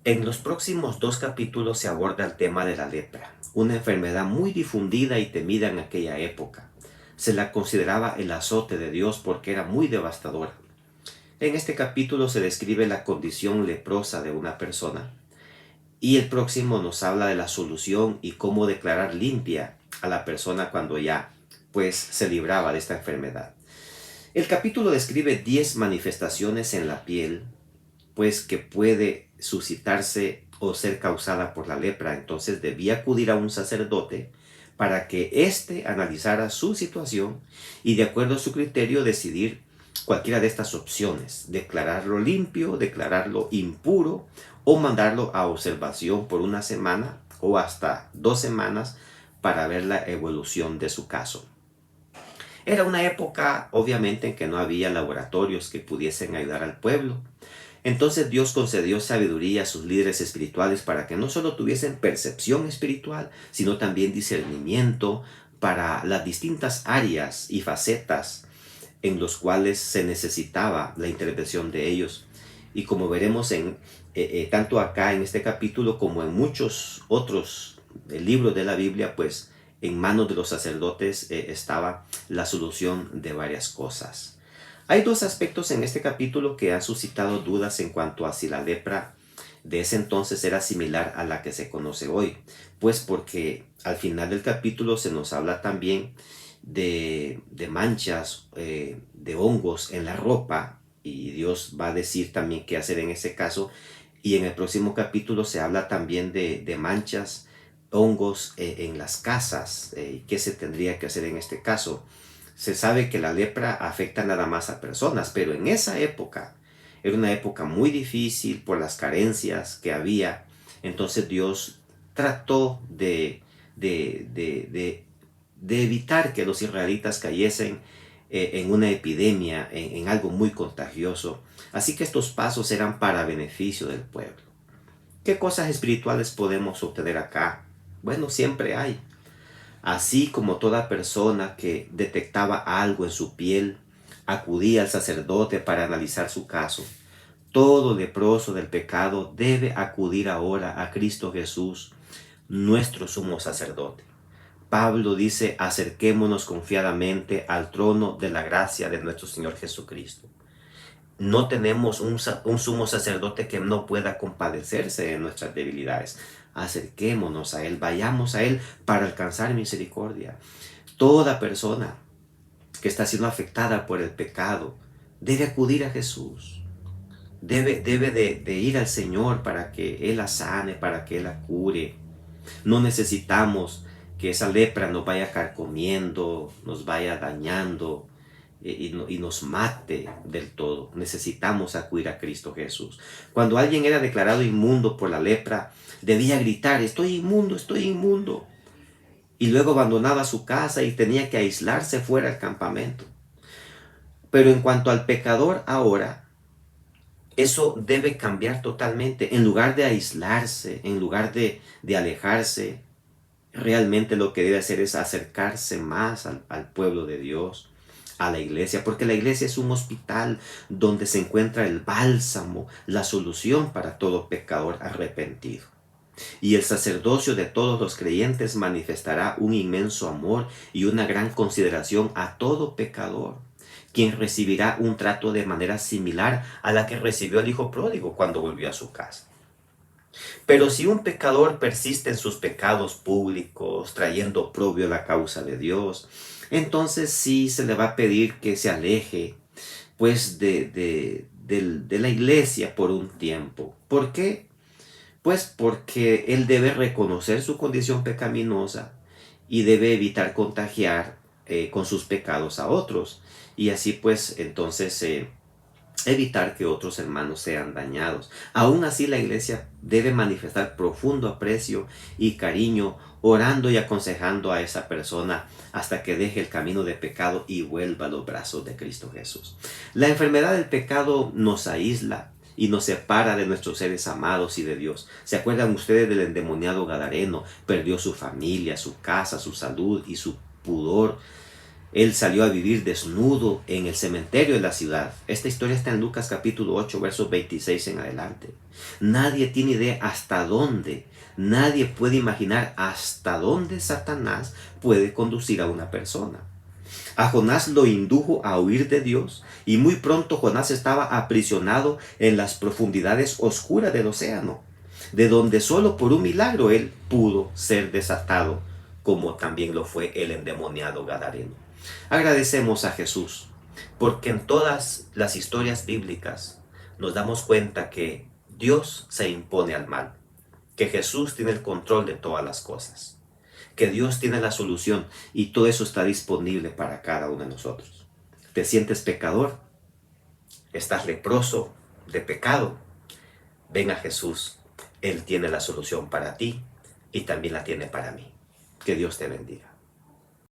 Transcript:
En los próximos dos capítulos se aborda el tema de la lepra, una enfermedad muy difundida y temida en aquella época. Se la consideraba el azote de Dios porque era muy devastadora. En este capítulo se describe la condición leprosa de una persona y el próximo nos habla de la solución y cómo declarar limpia a la persona cuando ya se libraba de esta enfermedad. El capítulo describe 10 manifestaciones en la piel que puede suscitarse o ser causada por la lepra. Entonces debía acudir a un sacerdote para que éste analizara su situación y de acuerdo a su criterio decidir cualquiera de estas opciones: declararlo limpio, declararlo impuro o mandarlo a observación por una semana o hasta 2 semanas para ver la evolución de su caso. Era una época, obviamente, en que no había laboratorios que pudiesen ayudar al pueblo. Entonces Dios concedió sabiduría a sus líderes espirituales para que no solo tuviesen percepción espiritual, sino también discernimiento para las distintas áreas y facetas en los cuales se necesitaba la intervención de ellos. Y como veremos tanto acá en este capítulo como en muchos otros libros de la Biblia, pues en manos de los sacerdotes estaba la solución de varias cosas. Hay dos aspectos en este capítulo que han suscitado dudas en cuanto a si la lepra de ese entonces era similar a la que se conoce hoy, pues porque al final del capítulo se nos habla también de manchas, de hongos en la ropa, y Dios va a decir también qué hacer en ese caso. Y en el próximo capítulo se habla también de manchas, hongos en las casas, qué se tendría que hacer en este caso. Se sabe que la lepra afecta nada más a personas, pero en esa época era una época muy difícil por las carencias que había. Entonces Dios trató de evitar que los israelitas cayesen en una epidemia, en algo muy contagioso. Así que estos pasos eran para beneficio del pueblo. ¿Qué cosas espirituales podemos obtener acá? Bueno, siempre hay. Así como toda persona que detectaba algo en su piel acudía al sacerdote para analizar su caso, todo leproso del pecado debe acudir ahora a Cristo Jesús, nuestro sumo sacerdote. Pablo dice: acerquémonos confiadamente al trono de la gracia de nuestro Señor Jesucristo. No tenemos un sumo sacerdote que no pueda compadecerse de nuestras debilidades. Acerquémonos a Él, vayamos a Él para alcanzar misericordia. Toda persona que está siendo afectada por el pecado debe acudir a Jesús. Debe de ir al Señor para que Él la sane, para que Él la cure. No necesitamos que esa lepra nos vaya carcomiendo, nos vaya dañando y nos mate del todo. Necesitamos acudir a Cristo Jesús. Cuando alguien era declarado inmundo por la lepra, debía gritar: estoy inmundo, estoy inmundo. Y luego abandonaba su casa y tenía que aislarse fuera del campamento. Pero en cuanto al pecador ahora, eso debe cambiar totalmente. En lugar de aislarse, en lugar de alejarse, realmente lo que debe hacer es acercarse más al pueblo de Dios, a la iglesia, porque la iglesia es un hospital donde se encuentra el bálsamo, la solución para todo pecador arrepentido. Y el sacerdocio de todos los creyentes manifestará un inmenso amor y una gran consideración a todo pecador, quien recibirá un trato de manera similar a la que recibió el hijo pródigo cuando volvió a su casa. Pero si un pecador persiste en sus pecados públicos, trayendo oprobio a la causa de Dios, entonces sí se le va a pedir que se aleje de la iglesia por un tiempo. ¿Por qué? Pues porque él debe reconocer su condición pecaminosa y debe evitar contagiar con sus pecados a otros. Y así pues entonces evitar que otros hermanos sean dañados. Aún así, la iglesia debe manifestar profundo aprecio y cariño, orando y aconsejando a esa persona hasta que deje el camino de pecado y vuelva a los brazos de Cristo Jesús. La enfermedad del pecado nos aísla y nos separa de nuestros seres amados y de Dios. ¿Se acuerdan ustedes del endemoniado gadareno? Perdió su familia, su casa, su salud y su pudor. Él salió a vivir desnudo en el cementerio de la ciudad. Esta historia está en Lucas capítulo 8, versos 26 en adelante. Nadie tiene idea hasta dónde, nadie puede imaginar hasta dónde Satanás puede conducir a una persona. A Jonás lo indujo a huir de Dios y muy pronto Jonás estaba aprisionado en las profundidades oscuras del océano, de donde solo por un milagro él pudo ser desatado, como también lo fue el endemoniado Gadareno. Agradecemos a Jesús, porque en todas las historias bíblicas nos damos cuenta que Dios se impone al mal, que Jesús tiene el control de todas las cosas, que Dios tiene la solución y todo eso está disponible para cada uno de nosotros. ¿Te sientes pecador? ¿Estás leproso de pecado? Ven a Jesús. Él tiene la solución para ti y también la tiene para mí. Que Dios te bendiga.